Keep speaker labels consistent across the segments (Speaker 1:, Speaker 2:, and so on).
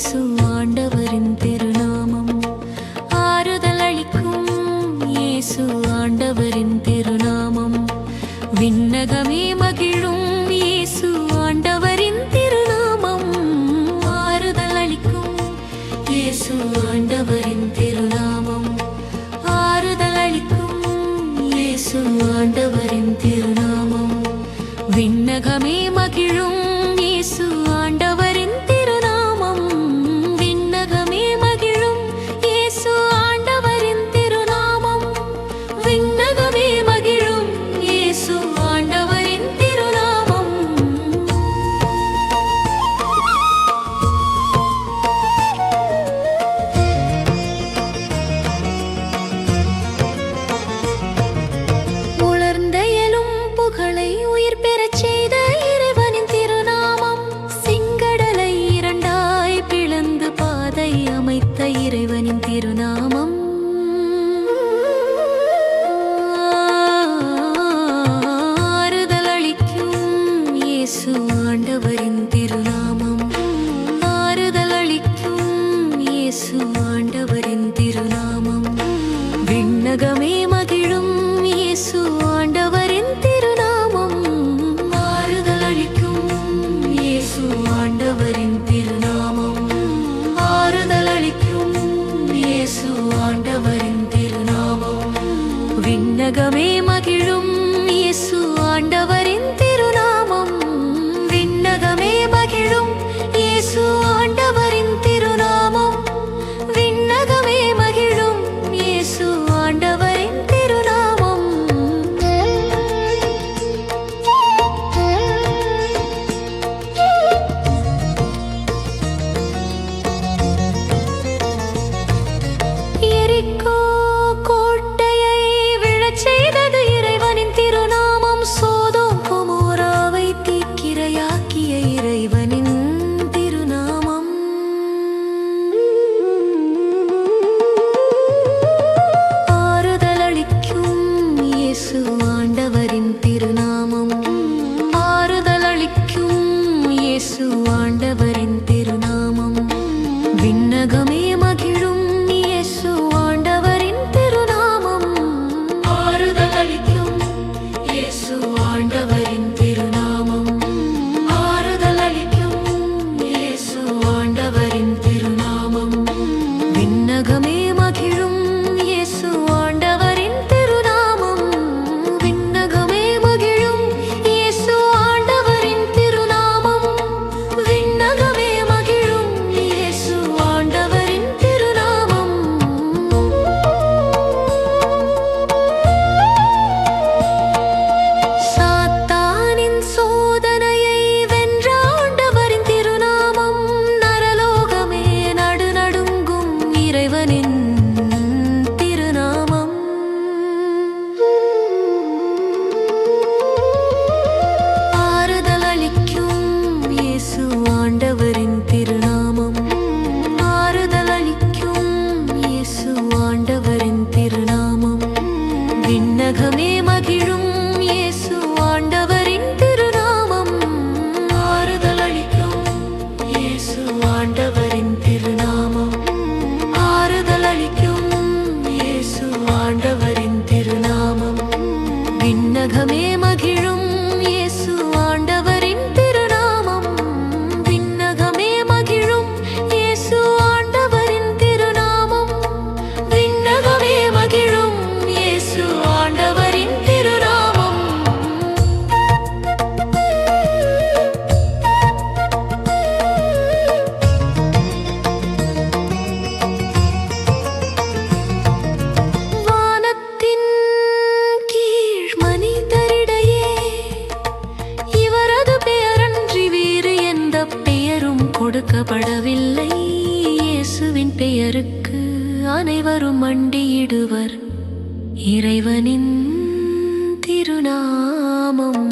Speaker 1: இயேசு ஆண்டவரின் திருநாமம். ஆறுதல் அளிக்கும் இயேசு ஆண்டவரின் திருநாமம். விண்ணகமே மகிழும் இயேசு ஆண்டவரின் திருநாமம். ஆறுதல் அளிக்கும் இயேசு ஆண்டவரின் திருநாமம். ஆறுதல் அளிக்கும் இயேசு ஆண்டவரின் திருநாமம். விண்ணகமே மகிழும் இயேசு ஆண்டவரின் திருநாமம். விண்ணகமே மகிழும் இயேசு ஆண்டவரின் திருநாமம். விண்ணகமே மகிழும் இயேசு ஆண்டவரின் திருநாமம். உலர்ந்த எலும் புகழை உயிர் பெறச் செய்த இறைவனின் திருநாமம். செங்கடலை இரண்டாய் பிளந்து பாதை அமைத்த இறைவனின் திருநாமம். ஆறுதல் அளிக்கும் இயேசு ஆண்டவரின் திருநாமம். ஆறுதல் அளிக்கும் இயேசு ஆண்டவரின் திருநாமம். விண்ணகமே மகிழும் இயேசு ஆண்டவரின் திருநாமம். ஆறுதல் அளிக்கும் இயேசு ஆண்டவரின் திருநாமம். ஆறுதல் அளிக்கும் இயேசு ஆண்டவரின் திருநாமம். விண்ணகமே மகிழும் இயேசு ஆண்டவரின் திருநாமம். விண்ணகமே மகிழும் இயேசு ஆண்டவரின் திருநாமம். விண்ணகமே மகிழும் இயேசு ஆண்டவரின் திருநாமம். எரிகோ கோட்டையை விழச் செய்தது இறைவனின் திருநாமம். சோதோம் கொமோராவை தீக்கிரையாக்கிய இறைவனின் திருநாமம். ஆறுதல் அளிக்கும் இயேசு ஆண்டவரின் திருநாமம். ஆறுதல் அளிக்கும் இயேசு ஆண்டவரின் திருநாமம். விண்ணகமே மகிழும் இயேசு ஆண்டவரின் திருநாமம். ஆறுதல் அளிக்கும் இயேசு ஆண்டவரின் திருநாமம். ஆறுதல் அளிக்கும் இயேசு ஆண்டவரின் திருநாமம். விண்ணகமே மகிழும் இயேசு ஆண்டவரின் திருநாமம். விண்ணகமே மகிழும் இயேசு ஆண்டவரின் திருநாமம். விண்ணகமே மகிழும் இயேசு ஆண்டவரின் திருநாமம். சாத்தானின் சோதனையை வென்ற ஆண்டவரின் திருநாமம். நரலோகமே நடுநடுங்கும் இறைவனின் திருநாமம். ஆறுதல் அளிக்கும் இயேசு ஆண்டவரின் திருநாமம். ஆறுதல் அளிக்கும் இயேசு ஆண்டவரின் திருநாமம். விண்ணகமே மகிழும் இயேசு ஆண்டவரின் திருநாமம். ஆறுதல் அளிக்கும் இயேசு ஆண்டவரின் திருநாமம். ஆறுதல் அளிக்கும் இயேசு ஆண்டவரின் திருநாமம். விண்ணகமே மகிழும் இயேசு ஆண்டவரின் திருநாமம். விண்ணகமே மகிழும் இயேசு ஆண்டவரின் திருநாமம். விண்ணகமே மகிழும் இயேசு ஆண்டவரின் திருநாமம். வானத்தின் கீழ் மனிதரிடையே இவரது பெயரன்றி வேறு எந்த பெயரும் கொடுக்கப்படவில்லை. இயேசுவின் பெயருக்கு அனைவரும் மண்டியிடுவர். இறைவனின் திருநாமம்.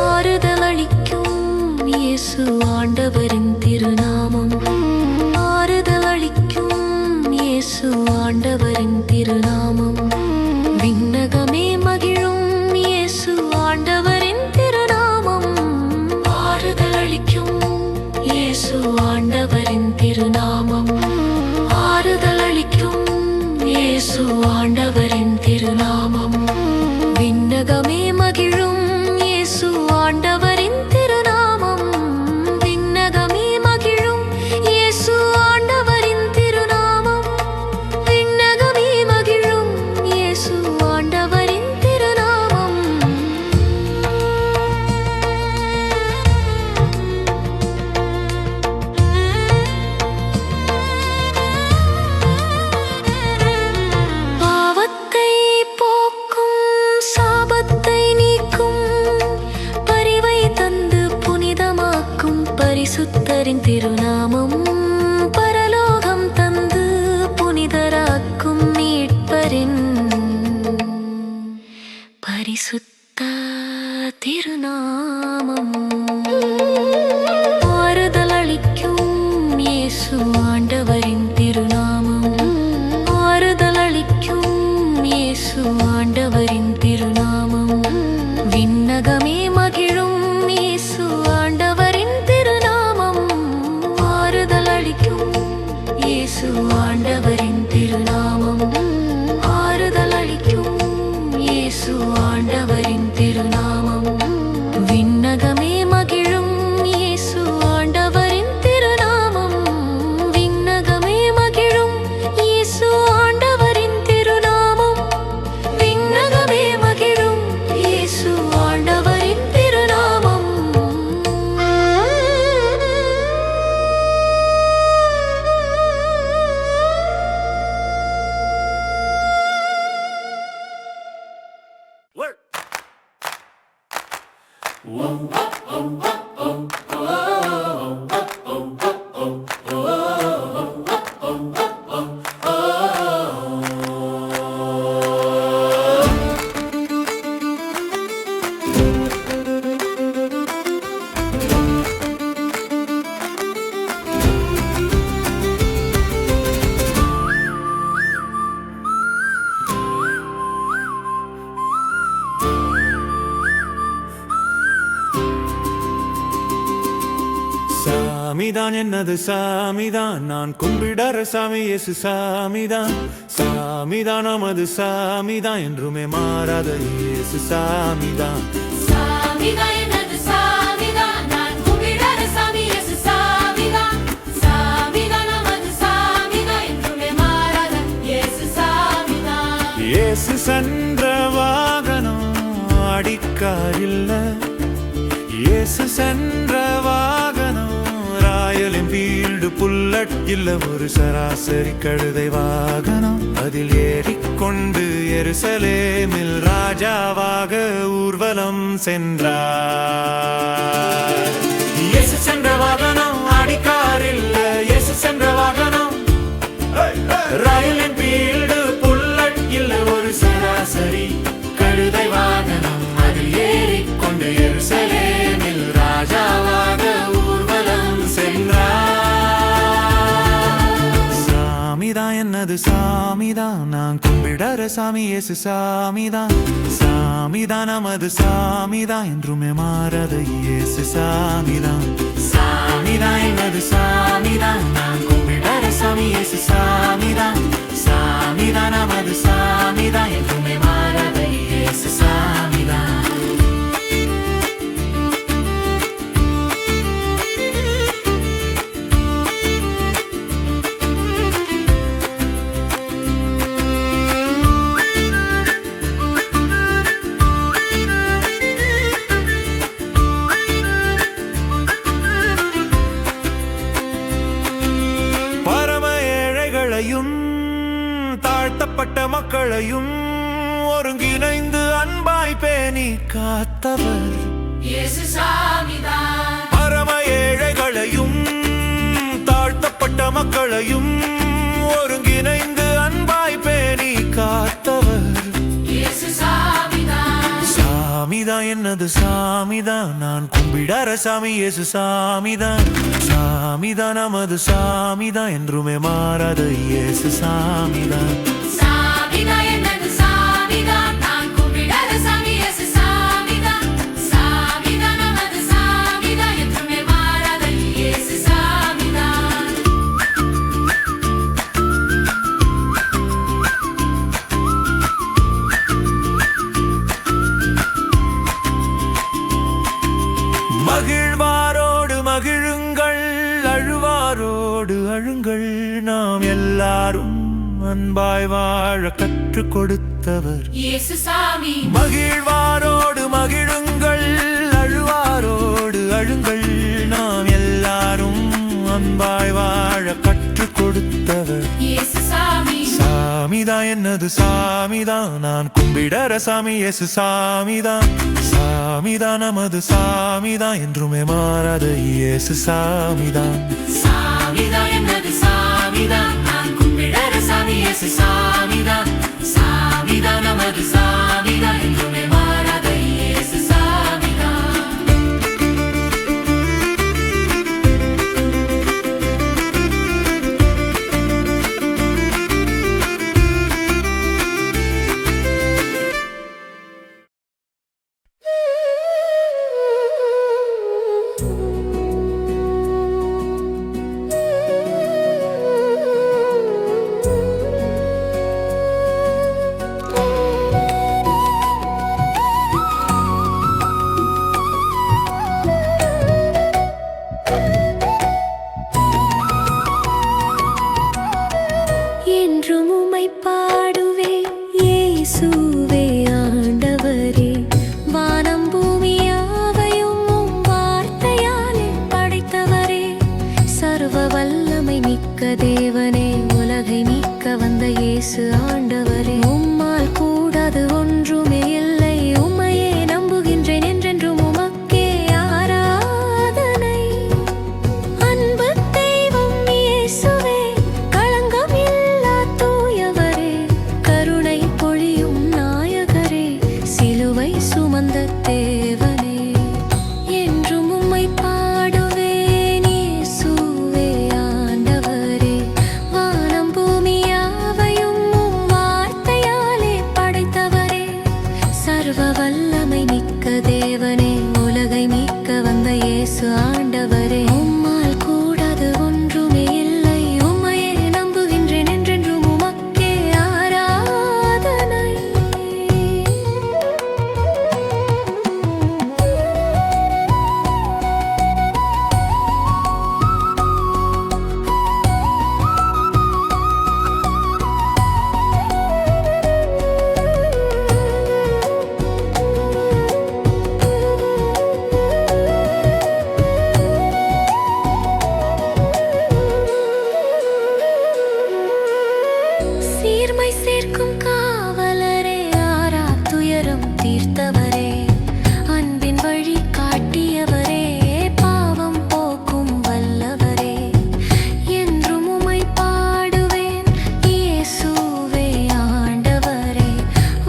Speaker 1: ஆறுதல் அளிக்கும் இயேசு ஆண்டவரின் திருநாமம். ஆறுதல் அளிக்கும் இயேசு ஆண்டவரின் திருநாமம். விண்ணகமே மகிழும் இயேசு ஆண்டவரின் திருநாமம். ஆறுதல் அளிக்கும் இயேசு இயேசு ஆண்டவரின் திருநாமம். ஆறுதல் அளிக்கும் இயேசு ஆண்டவரின் திருநாமம். விண்ணகமே மகிழும் இயேசு ஆண்டவரின் திருநாமம். விண்ணகமே மகிழும் இயேசு ஆண்டவரின் திருநாமம். விண்ணகமே மகிழும் இயேசு ஆண்டவரின் திருநாமம். பாவத்தை போக்கும் சாபத்தை நீக்கும் பரிவை தந்து புனிதமாக்கும் பரிசுத்தரின் திருநாமம். பரலோகம் தந்து புனிதராக்கும் மீட்பரின் பரிசுத்த திருநாமம். ஆறுதல் அளிக்கும் இயேசு ஆண்டவரின் திருநாமம். ஆறுதல் அளிக்கும் இயேசு ஆண்டவரின் திருநாமம். விண்ணகமே மகிழும் இயேசு ஆண்டவரின் திருநாமம். ஆறுதல் அளிக்கும் இயேசு ஆண்டவரின் திருநாமம். ஆறுதல் அளிக்கும் இயேசு ஆண்டவரின் திருநாமம். விண்ணகமே மகிழும் இயேசு ஆண்டவரின் திருநாமம். விண்ணகமே மகிழும் இயேசு ஆண்டவரின் திருநாமம். விண்ணகமே மகிழும் இயேசு ஆண்டவரின் திருநாமம்.
Speaker 2: சாமிதான் என்னது சாமிதான், நான் கும்பிடற சாமி இயேசு சாமிதான். சாமிதான் நமது சாமிதான், என்றுமே மாறாத இயேசு சாமிதான்.
Speaker 3: சாமிதான் என்னது சாமிதான், நான் கும்பிடற சாமி இயேசு சாமிதான். சாமிதான் நமது சாமிதான், என்றுமே மாறாத இயேசு சாமிதான்.
Speaker 2: இயேசு சென்ற வாகனம் அடிக்காரில்ல. இயேசு சென்ற வாகனம் ராயலின் ஃபீல்டு புல்லட் இல்ல, ஒரு சராசரி கழுதை வாகனம். அதில் ஏறிக்கொண்டு எருசலேமில் ராஜாவாக ஊர்வலம் சென்றார். இயேசு சென்ற வாகனம் அடிக்காரில்ல. இயேசு சென்ற வாகனம் ராயலின் ஃபீல்டு புல்லட் இல்ல, ஒரு சராசரி கழுதை வாகனம். அதில் ஏறிக்கொண்டு எருசலேமில் ராஜாவாக ஊர்வலம் சென்றார். சாமிதான் என்னது சாமிதான், நான் கும்பிடற சாமி இயேசு சாமிதான். சாமிதான் நமது சாமிதான், என்றுமே மாறாத இயேசு சாமிதான். சாமிதான் என்னது சாமிதான், நான் கும்பிடற சாமி இயேசு சாமிதான். சாமிதான் நமது சாமிதான், என்றுமே மாறாத இயேசு சாமிதான். தாழ்த்தப்பட்ட மக்களையும் ஒருங்கிணைந்து அன்பாய் பேணி காத்தவர்
Speaker 3: இயேசு சாமிதான்.
Speaker 2: பரம ஏழைகளையும் தாழ்த்தப்பட்ட மக்களையும் ஒருங்கிணைந்து அன்பாய் பேணி காத்தவர்
Speaker 3: இயேசு சாமிதான்.
Speaker 2: சாமிதான் என்னது சாமிதான், நான் கும்பிடற சாமி இயேசு சாமிதான். சாமிதான் நமது சாமிதான், என்றுமே மாறாத இயேசு சாமிதான்.
Speaker 3: சாமிதான் என்னது சாமிதான், நான் கும்பிடற சாமி இயேசு சாமிதான். சாமிதான் நமது சாமிதான், என்றுமே மாறாத இயேசு சாமிதான்.
Speaker 2: மகிழ்வாரோடு அழுங்கள். நாம் எல்லாரும் அன்பாய் வாழ கற்றுக் கொடுத்தவர்
Speaker 3: இயேசு சாமி.
Speaker 2: மகிழ்வாரோடு மகிழுங்கள், அழுவாரோடு அழுங்கள். நாம் எல்லாரும் அன்பாய் வாழ கற்றுக் கொடுத்தவர்
Speaker 3: இயேசு சாமி.
Speaker 2: சாமிதான் என்னது சாமிதான், நான் கும்பிடற சாமி இயேசு சாமிதான். சாமிதான் நமது சாமிதான், என்றுமே மாறாத இயேசு சாமிதான்.
Speaker 3: சாமிதான் என்னது சாமிதான், நான் கும்பிடற சாமி இயேசு சாமிதான். சாமிதான் நமது சாமிதான், என்றுமே மாறாத இயேசு சாமிதான்.
Speaker 1: என்றும் உம்மை பாடுவேன் இயேசுவே ஆண்டவரே. வானம் பூமி யாவையும் உம் வார்த்தையாலே படைத்தவரே. சர்வ வல்லமை மிக்க தேவனே, உலகை மீட்க வந்த இயேசு ஆண்டவரே. உம்மால் கூடாது ஒன்றுமே இல்லை, உம்மையே நம்புகின்றேன் என்றென்றும் உமக்கே ஆராதனை. அன்பு தெய்வம் இயேசுவே, களங்கம் இல்லா தூயவரே. கருணை பொழியும் நாயகரே, சிலுவை சுமந்த தேவனே. என்றும் உம்மை பாடுவேன் இயேசுவே ஆண்டவரே. வானம் பூமி யாவையும் உம் வார்த்தையாலே படைத்தவரே. சர்வ வல்லமை மிக்க தேவனே, உலகை மீட்க வந்த இயேசு ஆண்டவரே. உம்மால் கூடாது ஒன்றுமே இல்லை, உம்மையே நம்புகின்றேன் என்றென்றும் உமக்கே ஆராதனை. சீர்மை சேர்க்கும் காவலரே, ஆரா துயரம் தீர்த்தவரே. அன்பின் வழி காட்டியவரே, பாவம் போக்கும் வல்லவரே. என்றும் உம்மை பாடுவேன் இயேசுவே ஆண்டவரே.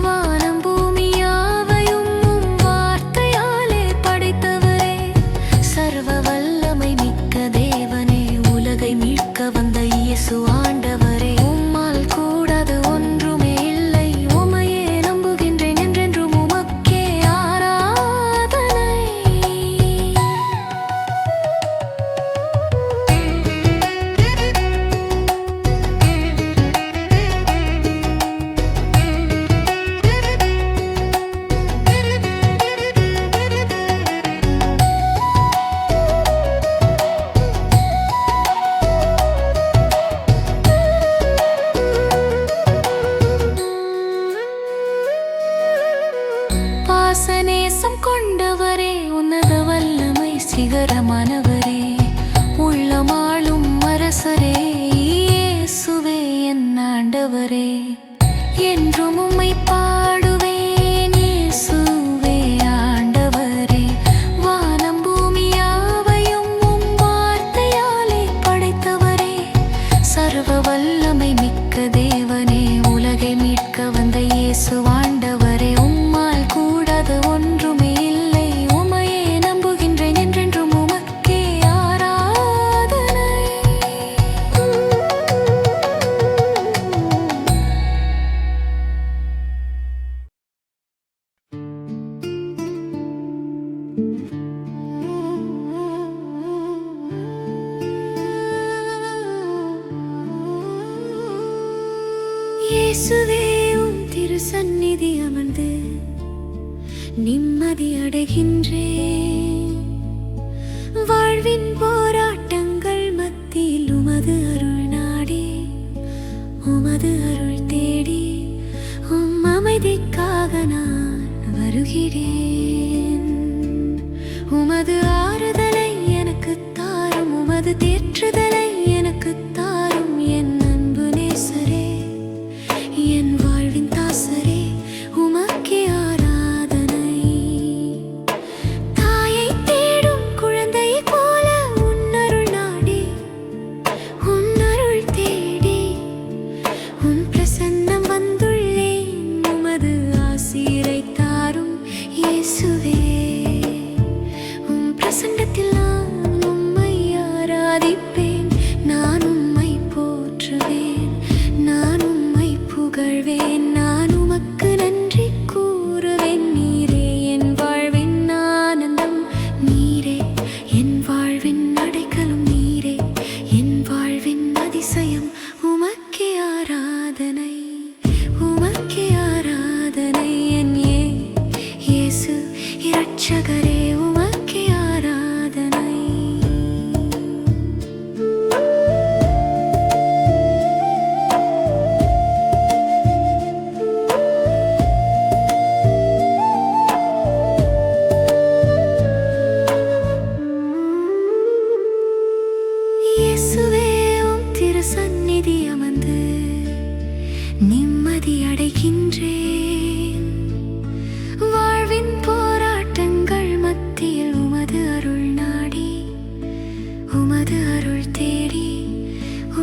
Speaker 1: வானம் பூமி யாவையும் உம் வார்த்தையாலே படைத்தவரே. சர்வ வல்லமை மிக்க தேவனே, உலகை மீட்க வந்த இயேசு ஆண்டவரே. உம்மால் கூடாது ஒன்றுமே இல்லை, உம்மையே நம்புகின்றேன் என்றென்றும் உமக்கே ஆராதனை. பாசநேசம் கொண்டவரே, உன்னத வல்லமை சிகரமானவரே. உள்ளமாளும் அரசரே, இயேசுவே என் ஆண்டவரே. என்றும் உம்மை பாடுவேன் இயேசுவே ஆண்டவரே. வானம் பூமி யாவையும் உம் வார்த்தையாலே படைத்தவரே. சர்வ வல்லமை மிக்க தேவனே, உலகை மீட்க வந்த இயேசு ஆண்டவரே. உம்மால் கூடாது ஒன்றுமே இல்லை, உம்மையே நம்புகின்றேன் என்றென்றும் உமக்கே ஆராதனை. இயேசுவே உம் திருசந்நிதி அமர்ந்து நிம்மதி அடைகின்றேன். வாழ்வின் போராட்டங்கள் மத்தியில் உமது உமது அருள் நாடி உமது அருள் தேடி அமைதிக்காக நான் வருகிறேன். உமது ஆறுதலை எனக்கு தாரும், உமது தேற்றுதலை எனக்கு தாரும். என் அன்பு நேசரே, என் வாழ்வின் தாசரே, உமக்கே ஆராதனை. தாயை தேடும் குழந்தை போல உன்னருள் நாடி உன்னருள் தேடி உன் பிரசன்னம் வந்துள்ளேன். உமது ஆசீரை தாரும் இயேசுவே. உம் பிரசன்னத்தில் நான் உம்மை ஆராதிப்பேன். நான் உம்மை போற்றுவேன், நான் உம்மை புகழ்வேன். நான் உமக்கு நன்றி கூறுவேன். நீரே என் வாழ்வின் ஆனந்தம், நீரே என் வாழ்வின் அடைக்கலம், நீரே என் வாழ்வின் அதிசயம். உமக்கே ஆராதனை, உமக்கே ஆராதனை. என் இயேசு இரட்சகரே, உமக்கே ஆராதனை. இயேசுவே, உம் திருசந்நிதி அமர்ந்து நிம்மதி அடைகின்றேன். வாழ்வின் போராட்டங்கள் மத்தியில் உமது அருள் நாடி உமது அருள் தேடி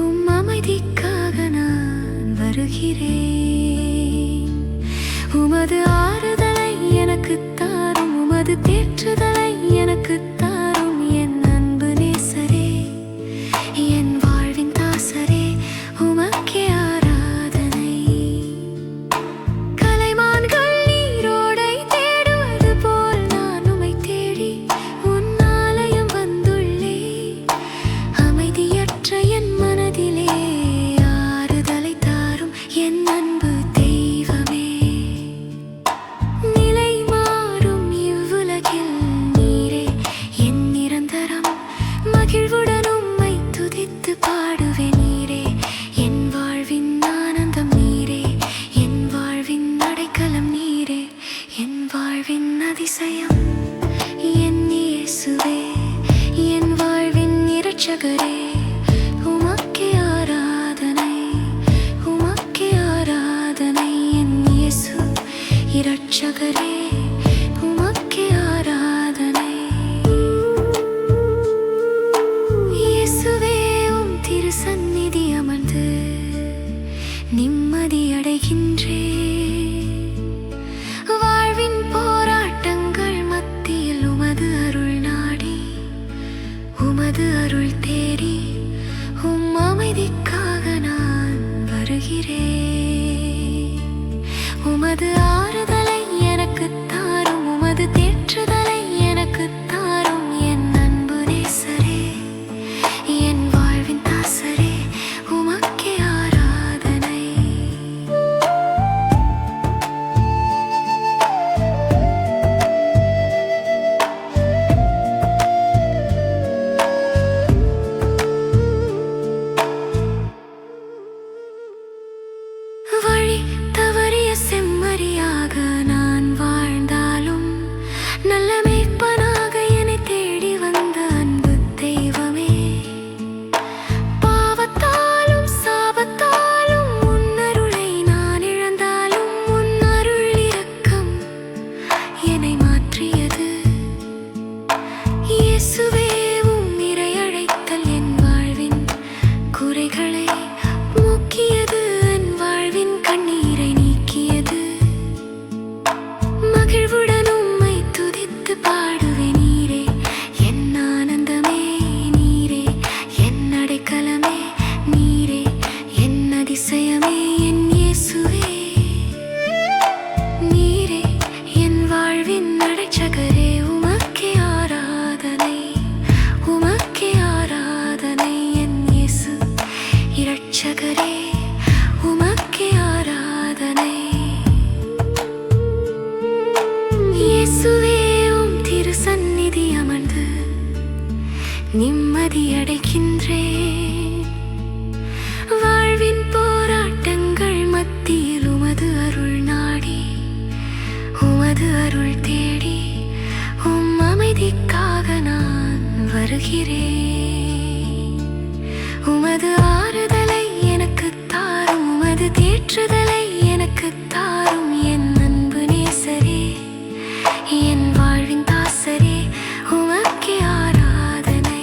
Speaker 1: உம் அமைதிக்காக நான் வருகிறேன். உமது ஆறுதலை எனக்கு தாரும், உமது தேற்றுதலை எனக்கு தாரும். என் அன்பு நேசரே, என் வாழ்வின் தாசரே, உமக்கே ஆராதனை. கலைமான்கள் நீரோடை தேடுவது போல் நான் உம்மை தேடி உன் ஆலயம் வந்துள்ளேன். அமைதியற்ற என் மனதிலே ஆறுதலை தாரும் என் அன்பு தெய்வமே. நிலை மாறும் இவ்வுலகில் நீரே என் நிரந்தரம். மகிழ்வுடன் உம்மை துதித்து பாடுவேன். நீரே என் வாழ்வின் ஆனந்தம், நீரே என் வாழ்வின் அடைக்கலம், நீரே என் வாழ்வின் அதிசயம். என் இயேசுவே, என் வாழ்வின் இரட்சகரே, உமக்கே ஆராதனை, உமக்கே ஆராதனை. என் இயேசு இரட்சகரே, உமக்கே ஆராதனை. இயேசுவே, உம் திருசந்நிதி அமர்ந்து நிம்மதி அடைகின்றேன். வாழ்வின் போராட்டங்கள் மத்தியில் உமது அருள் நாடி உமது அருள் தேடி உம் அமைதிக்காக நான் வருகிறேன். உமது ஆறுதலை எனக்கு தாரும், உமது தேற்றுதலை எனக்கு தாரும். என் அன்பு நேசரே, என் வாழ்வின் தாசரே, உமக்கே ஆராதனை. வழி தவறிய செம்மறியாக நான் வாழ்ந்தாலும் நல்ல மேய்ப்பனாக என்னை தேடி வந்த அன்பு தெய்வமே. பாவத்தாலும் சாபத்தாலும் உன் அருளை நான் இழந்தாலும் உன் அருள் இரக்கம் என்னை மாற்றியது. இயேசுவே, உம் இறை அழைத்தல் என் வாழ்வின் குறைகளை போக்கியது, என் வாழ்வின் கண்ணீரை நீக்கியது. மகிழ்வுடன் உம்மை துதித்து பாடுவேன். நீரே என் ஆனந்தமே, நீரே என் அடைக்கலமே, நீரே என் அதிசயமே. என் இயேசுவே, நீரே என் வாழ்வின் இரட்சகரே, உமக்கே ஆராதனை, உமக்கே ஆராதனை. என் இயேசு இரட்சகரே, உமக்கே ஆராதனை. இயேசுவே, உம் திருசந்நிதி அமர்ந்து நிம்மதி அடைகின்றேன். வருகிறேன். உமது ஆறுதலை எனக்கு தாரும், உமது தேற்றுதலை எனக்கு தாரும். என் அன்பு நேசரே, என் வாழ்வின் தாசரே, உமக்கே ஆராதனை.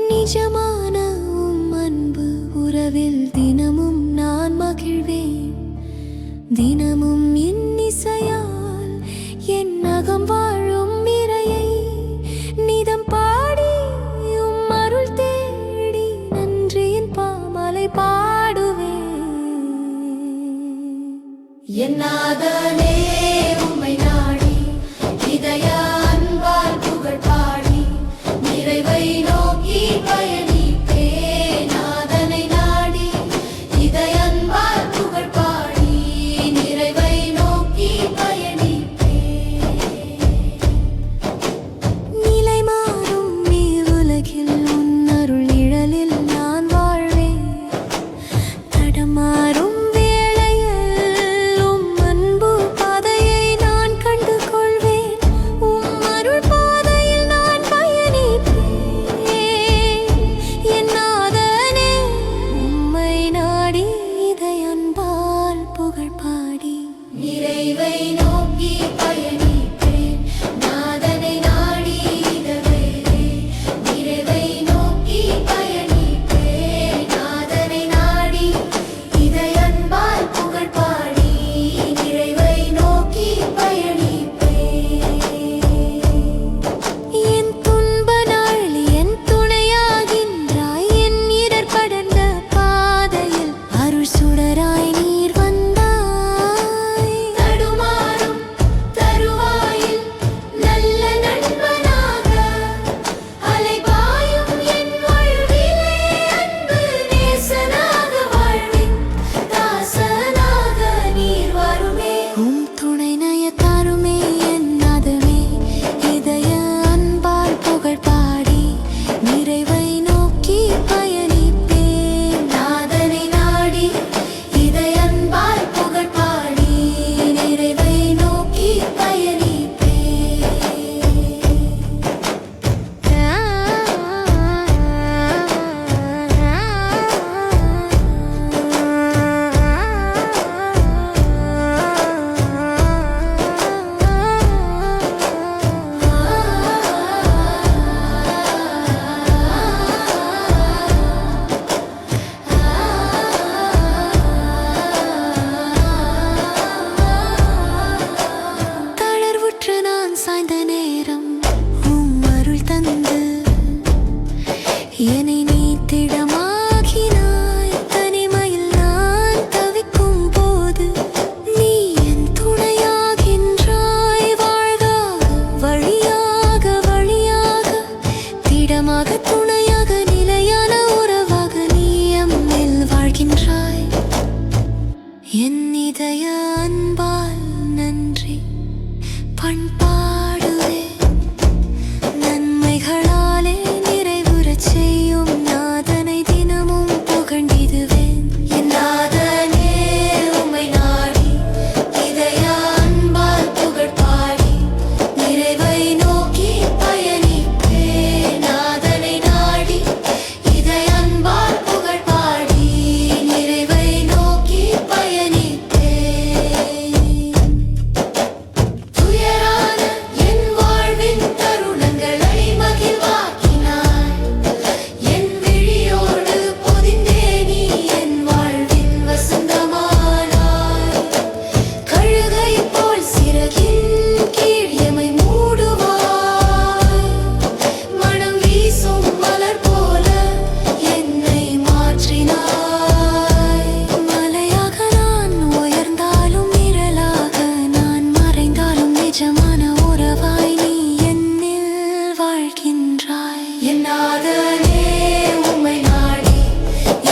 Speaker 1: நிஜமான உம் அன்பு உறவில் தினமும் நான் மகிழ்வேன். தினமும் என் இசையால் என் அகம் வாழும் இறையை நிதம் பாடி உம் அருள் தேடி நன்றியின் பாமலை பாடுவேன்.
Speaker 3: என் நாதனே உம்மை நாடி இதய அன்பால் புகழ் பாடி நிறைவை நோக்கி பயணிப்பேன். நாதனை நாடி இதய அன்பால் புகழ் பாடி நிறைவை நோக்கி பயணிப்பேன்.
Speaker 1: நிலை மாறும் உலகில் உன் அருள் நிழலில் நான் வாழ்வேன். தடமாறும் வேளையில் உம் அன்பு பாதையை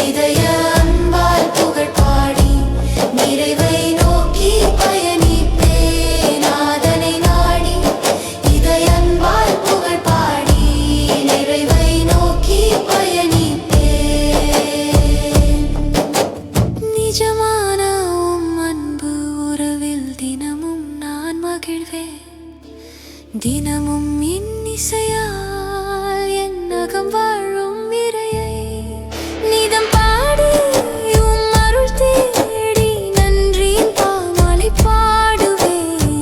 Speaker 1: இதய அன்பால் புகழ் பாடி நிறைவை நோக்கி பயணிப்பேன் நாதனை நாடி இதய அன்பால் புகழ் பாடி நிறைவை நோக்கி பயணிப்பேன் நிஜமான அன்பு உறவில் தினமும் நான் மகிழ்வேன் தினமும் இன்னிசையால் என் நகம் வாழும் விரையை நீதம் பாடி அருள் தேடி நன்றியின் பாமாலை பாடுவேன்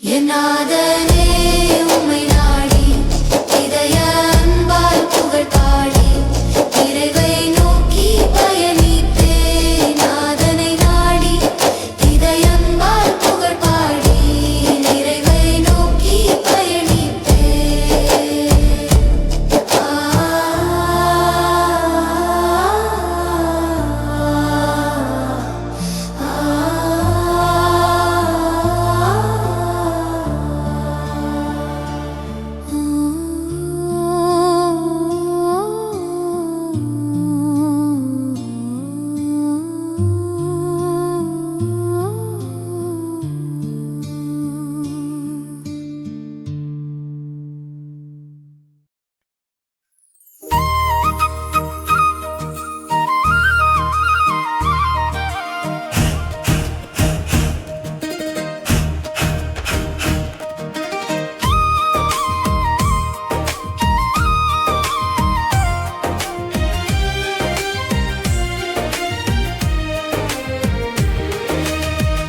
Speaker 1: என் நாதனே உம்மை நாடி இதய அன்பால் புகழ் பாடி நிறைவை நோக்கி பயணிப்பேன் நாதனை நாடி இதய அன்பால் புகழ் பாடி நிறைவை நோக்கி பயணிப்பேன்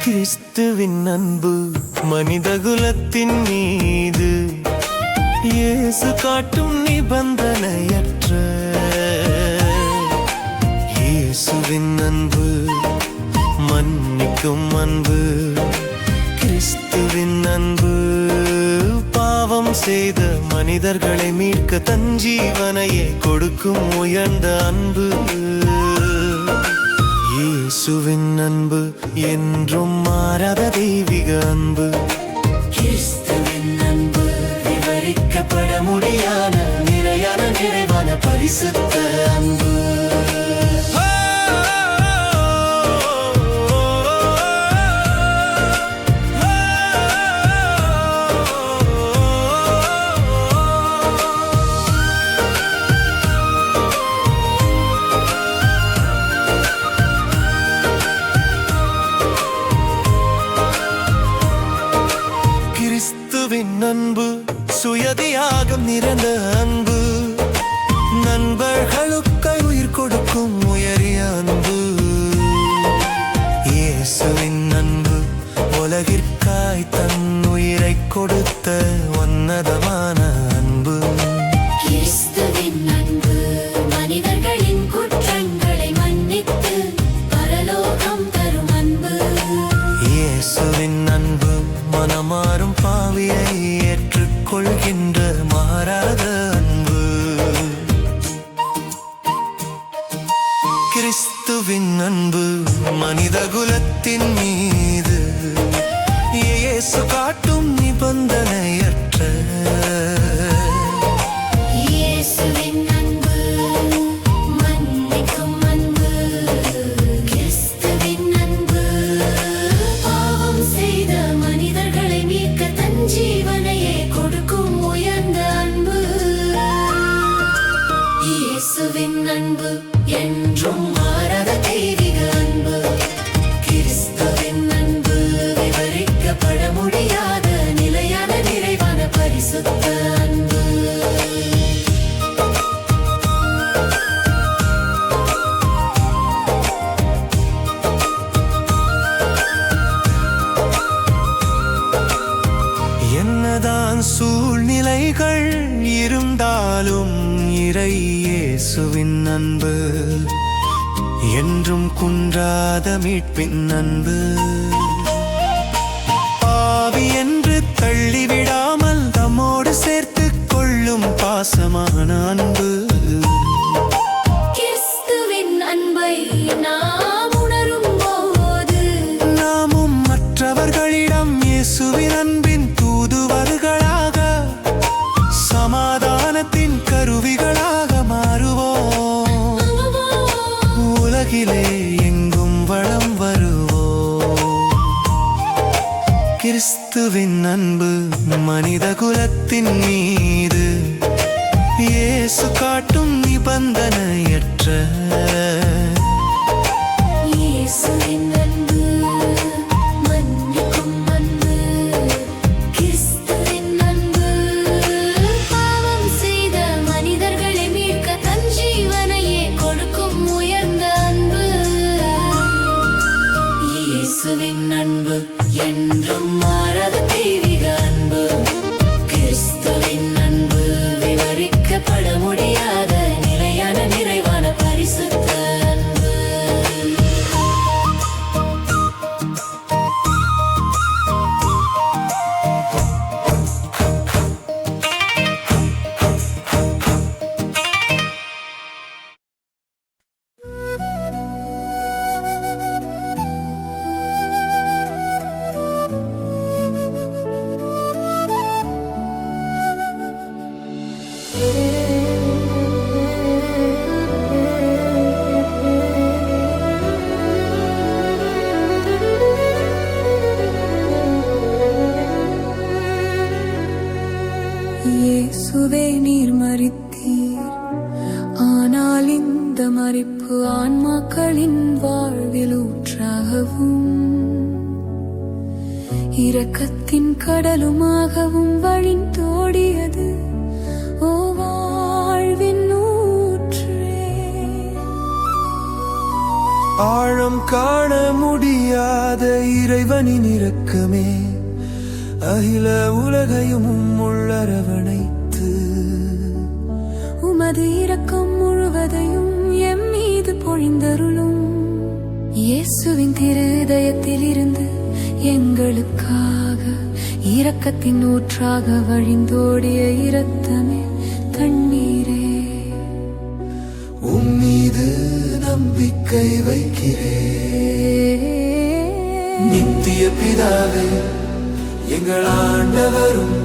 Speaker 2: கிறிஸ்துவின் அன்பு மனிதகுலத்தின் மீது இயேசு காட்டும் நிபந்தனையற்ற இயேசுவின் அன்பு மன்னிக்கும் அன்பு கிறிஸ்துவின் அன்பு பாவம் செய்த மனிதர்களை மீட்க தன் ஜீவனையே கொடுக்கும் உயர்ந்த அன்பு இயேசுவின் அன்பு என்றும் மாறாத தெய்வீக அன்பு கிறிஸ்துவின் அன்பு விவரிக்கப்பட முடியாத நிறையான நிறைவான பரிசுத்த அன்பு கிறிஸ்துவின் அன்பு சுயதியாகம் நிறைந்த அன்பு நண்பர்களுக்கு உயிர் கொடுக்கும் உயரிய அன்பு இயேசுவின் அன்பு உலகிற்காய் தன் உயிரை கொடுத்த உன்னதமான அன்பு
Speaker 1: கிறிஸ்துவின் அன்பு மனிதர்களின் குற்றங்களை மன்னித்து பரலோகம் தரும் அன்பு
Speaker 2: இயேசுவின் அன்பு மனமாறும் பாவியை ஏற்றுக்கொள்கின்ற மாறாத அன்பு கிறிஸ்துவின் அன்பு மனிதகுலத்தின் மீது இயேசு காட்டும் நிபந்தனையற்ற
Speaker 1: இயேசுவின் அன்பு மன்னிக்கும் அன்பு கிறிஸ்துவின் அன்பு பாவம் செய்த மனிதர்களை மீட்க தன் ஜீவனையே கொடுக்கும் உயர்ந்த அன்பு இயேசுவின் அன்பு என்றும் மாறாத தெய்வீக அன்பு கிறிஸ்துவின் அன்பு விவரிக்கப்பட முடியாத நிலையான நிறைவான பரிசுத்த அன்பு
Speaker 2: என்னதான் சூழ்நிலைகள் இருந்தாலும் இறை இயேசுவின் அன்பு என்றும் குன்றாத மீட்பின் அன்பு பாவி என்று தள்ளிவிடாமல் தம்மோடு சேர்த்துக் கொள்ளும் பாசமான அன்பு
Speaker 1: கிறிஸ்துவின் அன்பை நாம் உணரும் போது
Speaker 2: நாமும் மற்றவர்களிடம் இயேசுவின் அன்பின் தூதுவர்களாக சமாதானத்தின் கருவிகளாக மாறுவோம் அன்பு மனித குலத்தின் மீது இயேசு காட்டும் நிபந்தனையற்ற
Speaker 1: இயேசுவின் அன்பு மன்னிக்கும் அன்பு, கிறிஸ்துவின் அன்பு பாவம் செய்த மனிதர்களை மீட்க தன் ஜீவனையே கொடுக்கும் உயர்ந்த அன்பு. இயேசுவின் அன்பு என்றும் மாறாத தெய்வீக அன்பு. கிறிஸ்துவின் அன்பு விவரிக்கப்பட முடியாத நிலையான நிறைவான பரிசுத்த அன்பு. இயேசுவே நீர் மரித்தீர், ஆனால் இந்த மரிப்பு ஆன்மாக்களின் வாழ்வில் ஊற்றாகவும் இரக்கத்தின் கடலுமாகவும் வழிந்தோடியது. ஓ வாழ்வின் ஊற்றே,
Speaker 2: ஆழம் காண முடியாத இறைவனின் இரக்கமே, அகில உலகையும் உள்ளரவணைத்து
Speaker 1: உமது இரக்கம் முழுவதையும் எம் மீது பொழிந்தருளும். இயேசுவின் திருதயத்தில் இருந்து எங்களுக்காக இரக்கத்தின் ஊற்றாக வழிந்தோடிய இரத்தமே தண்ணீரே,
Speaker 2: உம்மீது நம்பிக்கை வைக்கிறேன். நித்திய பிதாவே, எங்கள் ஆண்டவரும்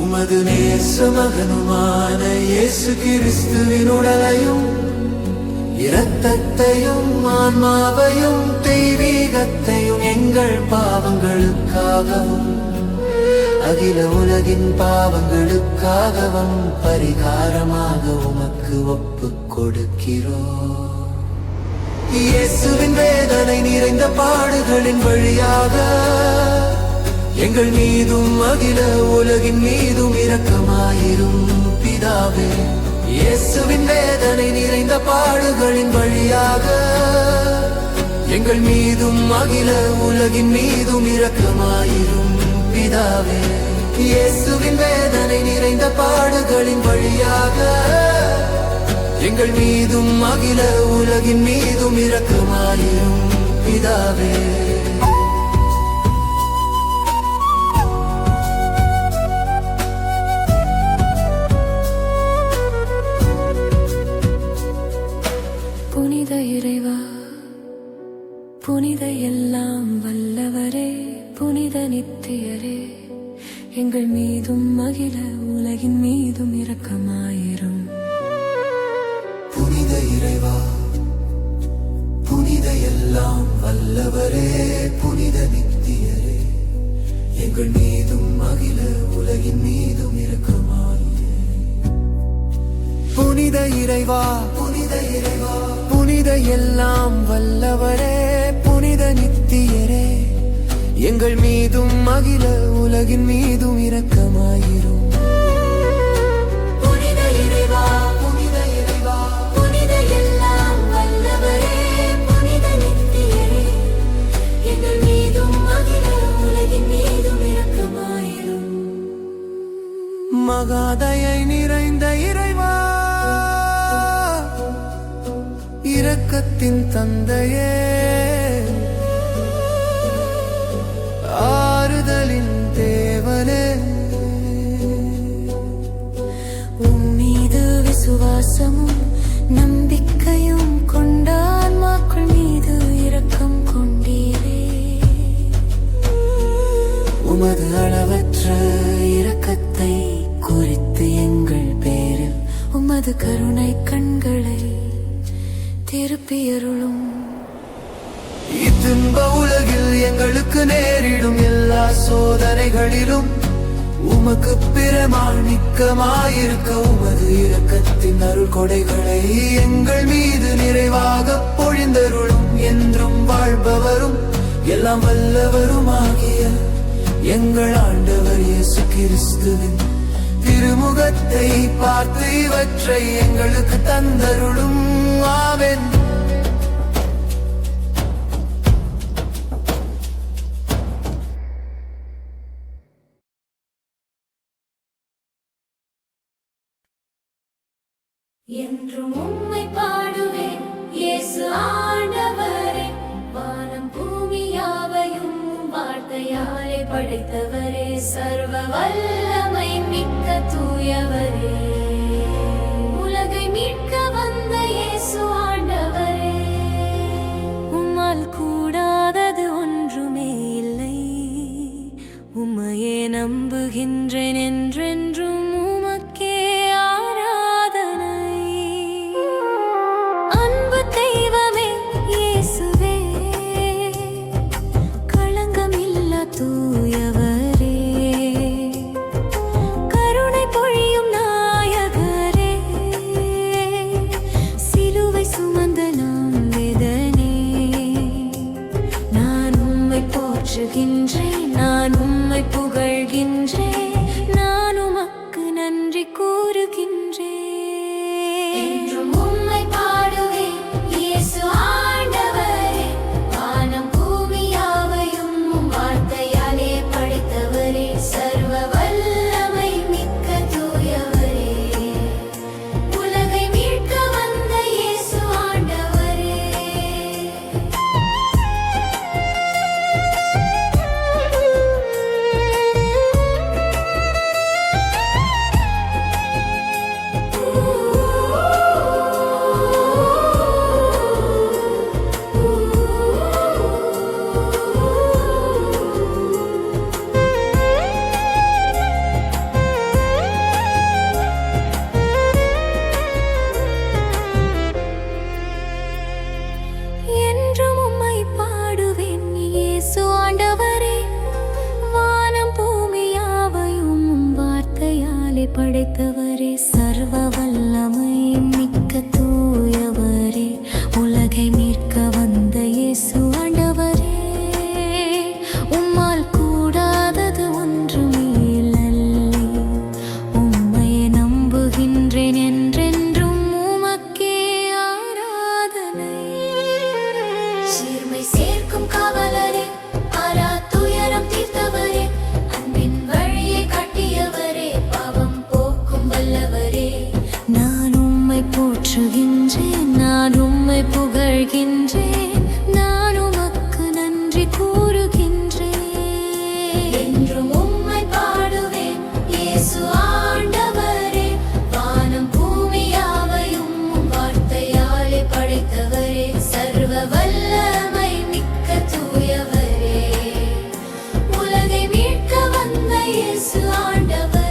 Speaker 2: உமது நேச மகனுமான இயேசு கிறிஸ்துவின் உடலையும் இரத்தத்தையும் ஆன்மாவையும் தெய்வீகத்தையும் எங்கள் பாவங்களுக்காகவும் அகில உலகின் பாவங்களுக்காகவும் பரிகாரமாக உமக்கு ஒப்புக் கொடுக்கிறோம். இயேசுவின் வேதனை நிறைந்த பாடுகளின் வழியாக எங்கள் மீதும் அகில உலகின் மீதும் இரக்கமாயிரும் பிதாவே. இயேசுவின் வேதனை நிறைந்த பாடுகளின் வழியாக எங்கள் மீதும் அகில உலகின் மீதும் இரக்கமாயிரும் பிதாவே. இயேசுவின் வேதனை நிறைந்த பாடுகளின் வழியாக எங்கள் மீதும் அகில உலகின் மீதும் இரக்கமாயிரும் பிதாவே.
Speaker 1: புனித இறைவா, புனித எல்லாம் வல்லவரே, புனித நித்தியரே, எங்கள் மீதும் அகில உலகின் மீதும் இரக்கமாயிரும்.
Speaker 2: புனித இறைவா, புனித எல்லாம் வல்லவரே, புனித நித்தியரே, எங்கள் மீதும் அகில உலகின் மீதும் இரக்கமாயிரும். புனித இறைவா, புனித இறைவா, புனித எல்லாம் வல்லவரே, புனித நித்தியரே, எங்கள் மீதும் அகில உலகின் மீதும் இரக்கமாயிரும்.
Speaker 1: புனித இறைவா, புனித இறைவா, புனித எல்லாம் வல்லவரே, புனித நித்தியரே, எங்கள் மீதும் அகில உலகின் மீதும் இரக்கமாயிரும்.
Speaker 2: மகாதயை நிறைந்த இறைவா, இரக்கத்தின் தந்தையே, ஆறுதலின் தேவனே,
Speaker 1: உம்மீது விசுவாசமும் நம்பிக்கையும் கொண்ட ஆன்மாக்கள் மீது இரக்கம் கொண்டீரே.
Speaker 2: உமது அளவற்ற
Speaker 1: இரக்கத்தை குறித்து எங்கள் பேரில் உமது கருணை கண்களை திருப்பியருளும்.
Speaker 2: இத்துன்ப உலகில்
Speaker 4: எங்களுக்கு நேரிடும் எல்லா சோதனைகளிலும் உமக்கு பிரமாணிக்கமாயிருக்க உமது இரக்கத்தின் அருள் கொடைகளை எங்கள் மீது நிறைவாக பொழிந்தருளும். என்றும் வாழ்பவரும் எல்லாம் வல்லவருமாகிய எங்கள் ஆண்டவர் இயேசு கிறிஸ்துவின் திருமுகத்தை பார்த்து இவற்றை எங்களுக்கு தந்தருளும். ஆமென்.
Speaker 1: என்றும் உம்மை பாடுவேன் இயேசு ஆண்டவரே, வானம் பூமி யாவையும் வார்த்தையாலே படைத்தவரே, சர்வ வல்லமை மிக்க தூயவரே, உலகை மீட்க வந்த இயேசு ஆண்டவரே. உம்மால் கூடாதது ஒன்றுமே இல்லை, உம்மையே நம்புகின்றேன் என்றென்றும் உமக்கே ஆராதனை. அன்பு தெய்வமே இயேசுவே, களங்கமில்லா தூயவரே, கருணை பொழியும் நாயகரே, சிலுவை சுமந்த நாம் வேதனே. நான் உம்மை போற்றுகின்றேன், நான் உம்மை புகழ்கின்றேன், நான் உமக்கு நன்றி கூறுகின்றேன். என்றும் உம்மை பாடுவேன் இயேசு ஆண்டவரே, வானம் பூமி யாவையும் உம் வார்த்தையாலே படைத்தவரே, சர்வ வல்லமை மிக்க தூயவரே, உலகை மீட்க வந்த இயேசு ஆண்டவரே. என்றும் உம்மை பாடுவேன் இயேசு ஆண்டவரே, வானம் பூமி யாவையும் உம் வார்த்தையாலே படைத்தவரே, சர்வ வல்லமை மிக்க தூயவரே, உலகை மீட்க வந்த இயேசு ஆண்டவரே. உம்மால் கூடாதது ஒன்றுமே இல்லை, உம்மையே நம்புகின்றேன் என்றென்றும் உமக்கே ஆராதனை. சீர்மை சேர்க்கும் காவலரே, ஆரா துயரம் தீர்த்தவரே, அன்பின் வழியை காட்டியவரே, பாவம் போக்கும் வல்லவரே. நான் உம்மை போற்றுகின்றேன், நான் உம்மை புகழ்கின்றேன், நான் உமக்கு நன்றி கூறுகின்றேன். என்றும் உம்மை பாடுவேன் இயேசு ஆண்டவரே, வானம் பூமி யாவையும் உம் வார்த்தையாலே படைத்தவரே, சர்வ வல்லமை மிக்க தூயவரே, உலகை மீட்க வந்த இயேசு ஆண்டவரே.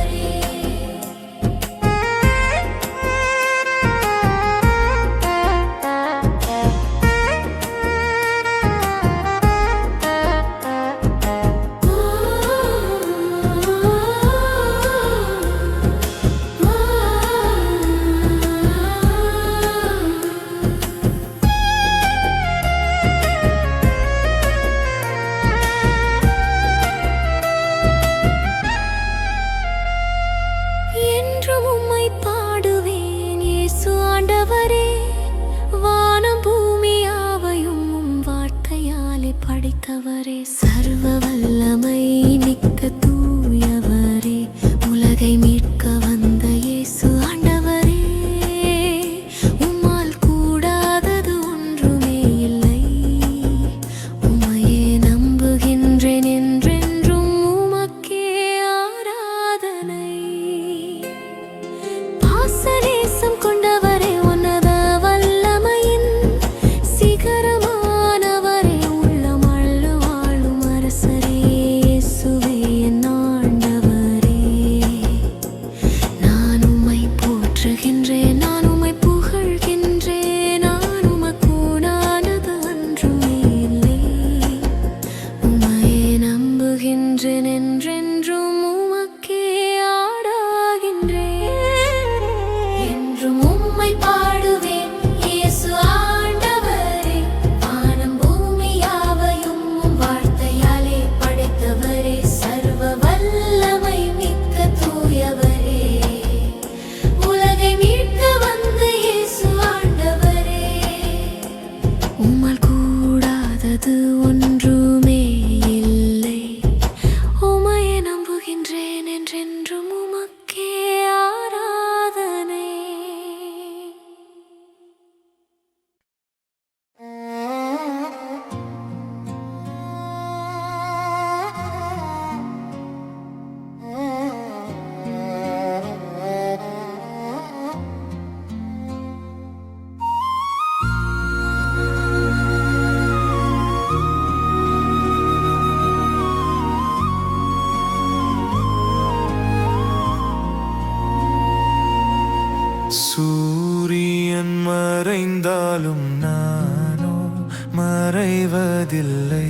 Speaker 1: உம்மால் கூடாதது ஒன்றுமே இல்லை. உம்மையே நம்புகின்றேன் என்றென்றும் உமக்கே ஆராதனை.
Speaker 2: சூரியன் மறைந்தாலும் நானோ மறைவதில்லை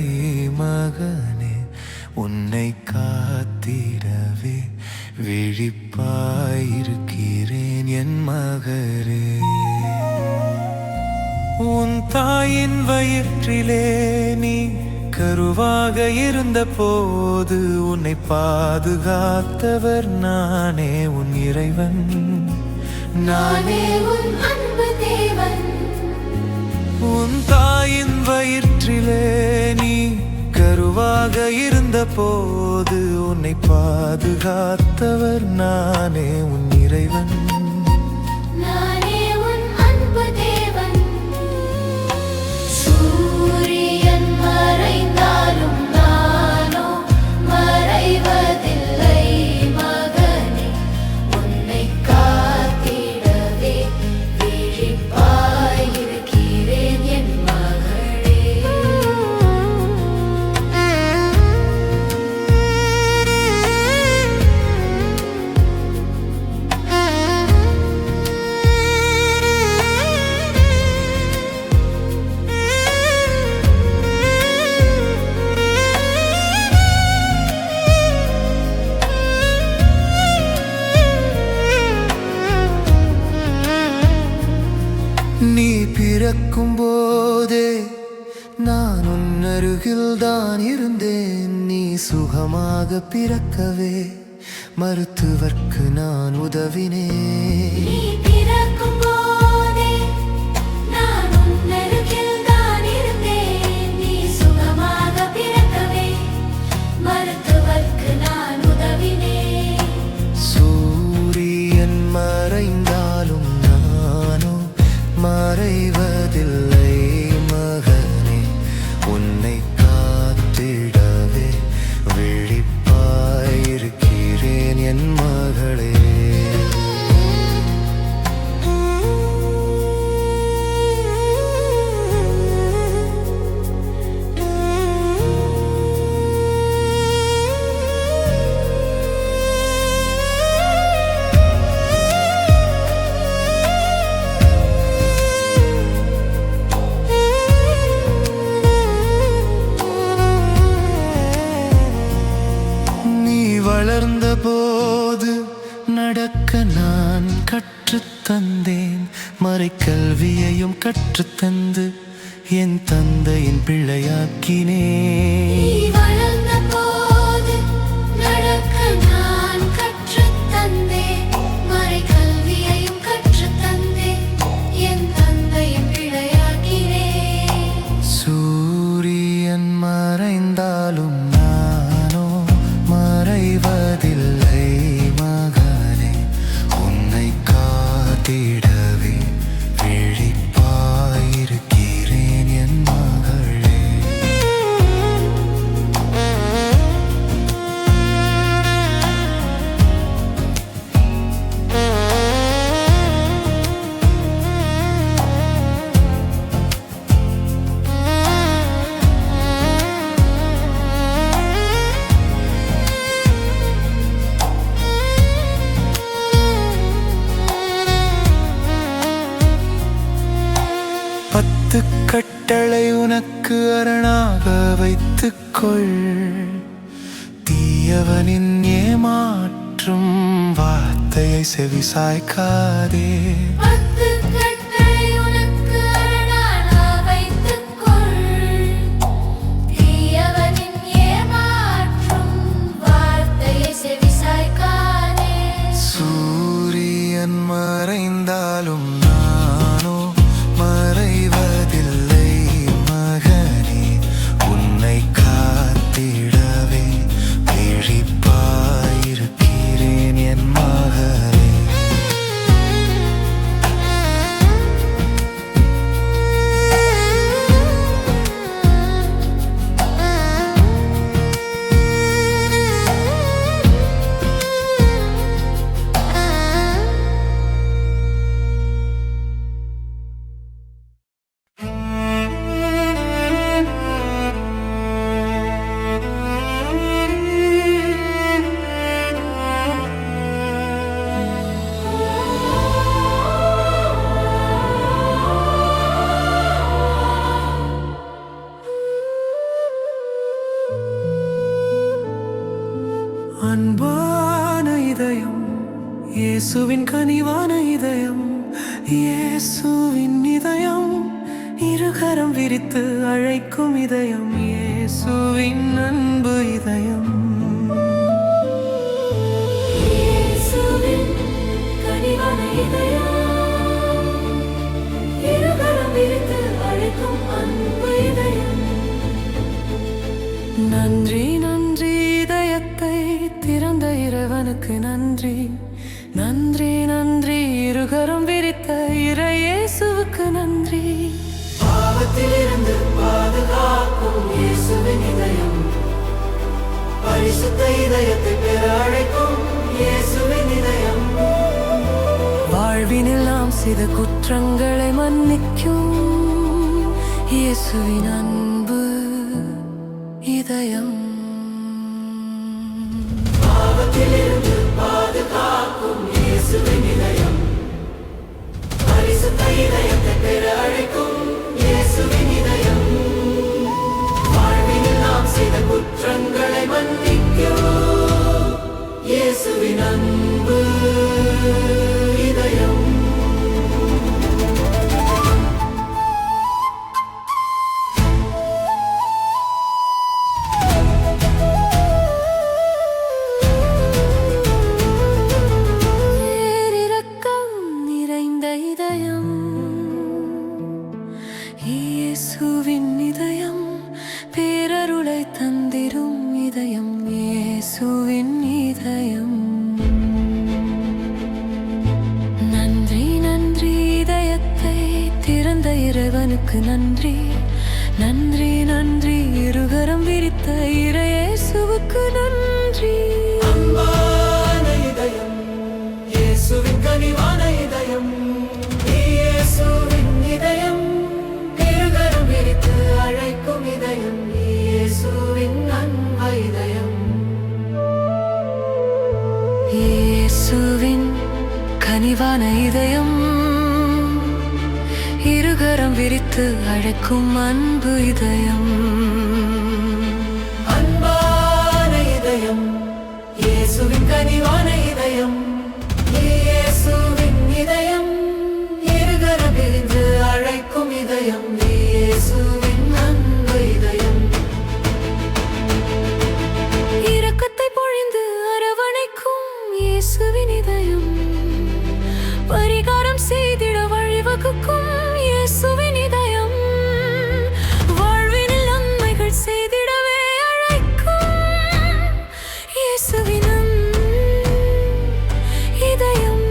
Speaker 2: மகனே, உன்னை காத்திடவே விழிப்பாயிருக்கிறேன் என் மகளே. உன் தாயின் வயிற்றிலே நீ கருவாக இருந்த போது உன்னை பாதுகாத்தவர் நானே உன் இறைவன்.
Speaker 3: நானே உன் அன்பு தேவன்.
Speaker 2: உன் தாயின் வயிற்றிலே நீ கருவாக இருந்த போது உன்னை பாதுகாத்தவர் நானே உன் இறைவன்.
Speaker 3: நானே உன் அன்பு தேவன். சூரியன் மறைந்தாலும் நானோ மறைவதில்லை மகனே, உன்னை காத்திடவே விழிப்பாயிருக்கிறேன் என் மகளே.
Speaker 4: நீ பிறக்கும் போதே நான் உன் அருகில்தான் இருந்தேன். நீ சுகமாக பிறக்கவே மருத்துவர்க்கு நான் உதவினேன்.
Speaker 3: நீ பிறக்கும் போதே நான் உன் அருகில்தான் இருந்தேன். நீ சுகமாக பிறக்கவே மருத்துவர்க்கு நான் உதவினேன்.
Speaker 4: சூரியன் மறைந்தாலும் நானோ மறைவதில்லை மகனே, உன்னை காத்திடவே விழிப்பாயிருக்கிறேன் என் மகளே. வளர்ந்த போது நடக்க நான் கற்றுத்தந்தேன். மறைக்கல்வியையும் கற்றுத்தந்து என் தந்தையின் பிள்ளையாக்கினேன்.
Speaker 3: நீ வளர்ந்த போது நடக்க நான் கற்றுத்தந்தேன். மறைக்கல்வியையும் கற்றுத்தந்தேன். என் தந்தையின் பிள்ளையாக்கினேன்.
Speaker 4: சூரியன் மறைந்தாலும் நானோ மறைவதில்லை மகனே, உன்னை காத்திடவே விழிப்பாயிருக்கிறேன் என் மகளே. பத்து கட்டளை உனக்கு அரணாக வைத்துக்கொள். தீயவனின் ஏமாற்றும் வார்த்தையை செவிசாய்க்காதே.
Speaker 3: பத்து கட்டளை உனக்கு அரணாக வைத்துக்கொள். தீயவனின் ஏமாற்றும் வார்த்தையை செவிசாய்க்காதே.
Speaker 4: சூரியன் மறைந்தாலும் நானோ மறைவதில்லை இயேசுவின் கனிவான இதயம், இயேசுவின் இதயம், இருகரம் விரித்து அழைக்கும் இதயம், இயேசுவின் அன்பு இதயம்.
Speaker 1: இயேசுவின் கனிவான இதயம், இருகரம் விரித்து அழைக்கும் அன்பு இதயம். நன்றி நன்றி, இதயத்தை திறந்த இறைவனுக்கு நன்றி. நன்றி நன்றி, இருகரம் விரித்த இறை இயேசுவுக்கு நன்றி.
Speaker 4: பாவத்திலிருந்து பாதுகாக்கும் இயேசுவின் இதயம், பரிசுத்த இதயத்தை பெற அழைக்கும் இயேசுவின் இதயம்.
Speaker 1: வாழ்வினில் நாம் செய்த குற்றங்களை மன்னிக்கும் இயேசுவின் அன்பு இதயம்.
Speaker 4: பாவத்திலிருந்து பாதுகாக்கும் இயேசுவின் இதயம், பரிசுத்த இதயத்தை பெற அழைக்கும் இயேசுவின் இதயம். வாழ்வினில் நாம் செய்த குற்றங்களை மன்னிக்கும் இயேசுவின் அன்பு இதயம்.
Speaker 1: பேரிரக்கம் நிறைந்த இதயம், இயேசுவின் இதயம், பேரருளை தந்திரும் இதயம், இயேசுவின் இதயம். நன்றி நன்றி, இதயத்தை திறந்த இறைவனுக்கு நன்றி. நன்றி நன்றி, இருகரம் விரித்த இறை இயேசுவுக்கு நன்றி.
Speaker 4: அன்பான இதயம், இயேசுவின் கனிவான இதயம், இயேசுவின் இதயம், இருகரம் விரித்து அழைக்கும் இதயம், இயேசுவின் அன்பு இதயம்.
Speaker 1: இயேசுவின் கனிவான இதயம், இருகரம் விரித்து அழைக்கும் அன்பு இதயம்.
Speaker 4: அன்பான இதயம், இயேசுவின் கனிவான இதயம், இயேசுவின் இதயம், இருகரம் விரித்து அழைக்கும் இதயம், இயேசுவின் அன்பு இதயம்.
Speaker 1: இரக்கத்தை பொழிந்து அரவணைக்கும் இயேசுவின் இதயம், பரிகாரம் செய்திட வழிவகுக்கும் இயேசுவின் இதயம், வாழ்வினில் நன்மைகள் செய்திடவே அழைக்கும் இயேசுவின் இதயம்.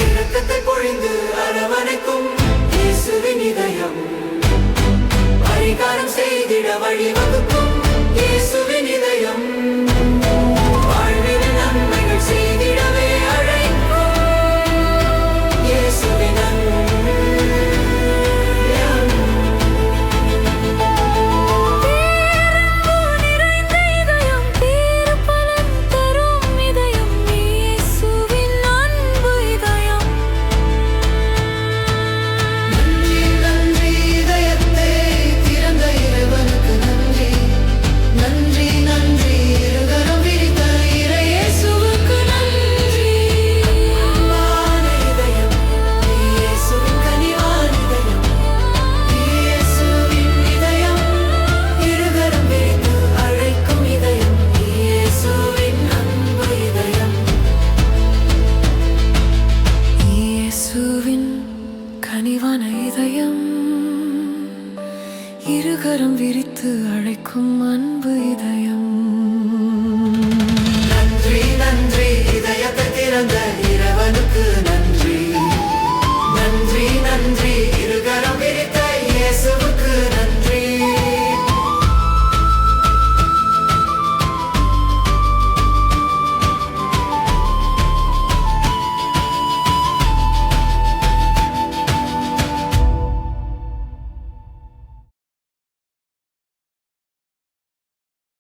Speaker 4: இரக்கத்தை பொழிந்து அரவணைக்கும் இயேசுவின் இதயம், பரிகாரம் செய்திட வழிவகுக்கும் இயேசுவின் இதயம், வாழ்வில் நன்மைகள் செய்திடவே அழைக்கும் இயேசுவின்
Speaker 1: நிறைந்த இதயம், பேருபலன் தரும் இதயம், இயேசுவின் அன்பு இதயம்.
Speaker 4: நன்றி நன்றி, இதயத்தை திறந்த இறைவனுக்கு நன்றி. நன்றி நன்றி, இருகரம் விரித்த இறை இயேசுவுக்கு நன்றி. அன்பான இதயம், இயேசுவின் கனிவான இதயம், இயேசுவின் இதயம், இருகரம் விரித்து அழைக்கும் இதயம், இயேசுவின் அன்பு இதயம்.
Speaker 1: இயேசுவின் கனிவான இதயம், இருகரம் விரித்து அழைக்கும் அன்பு இதயம்.